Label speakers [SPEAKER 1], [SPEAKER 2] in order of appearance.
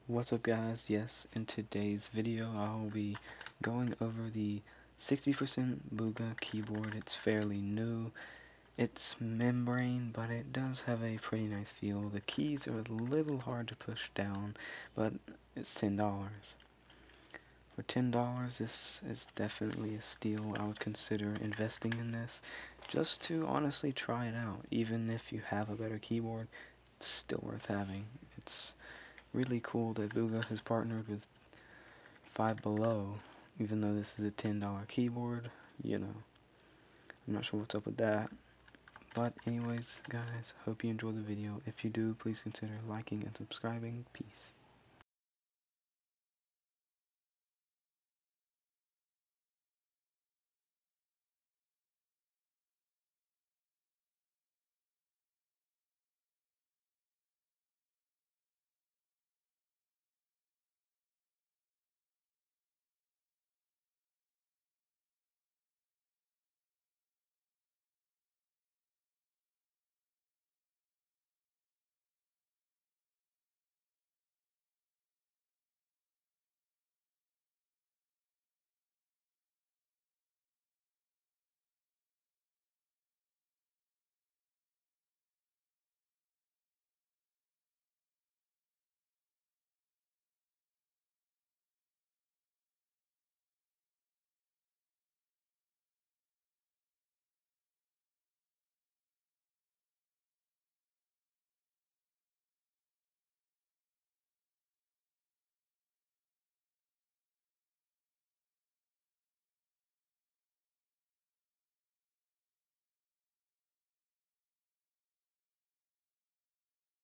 [SPEAKER 1] What's up guys? Yes, in today's video I'll be going over the 60% Bugha keyboard. It's fairly new. It's membrane, but it does have a pretty nice feel. The keys are a little hard to push down, but it's $10. For $10, this is definitely a steal. I would consider investing in this just to honestly try it out. Even if you have a better keyboard, it's still worth having. It's really cool that Bugha has partnered with Five Below, even though this is a $10 keyboard. I'm not sure what's up with that. But anyways, guys, hope you enjoyed the video. If you do, please consider liking and subscribing. Peace.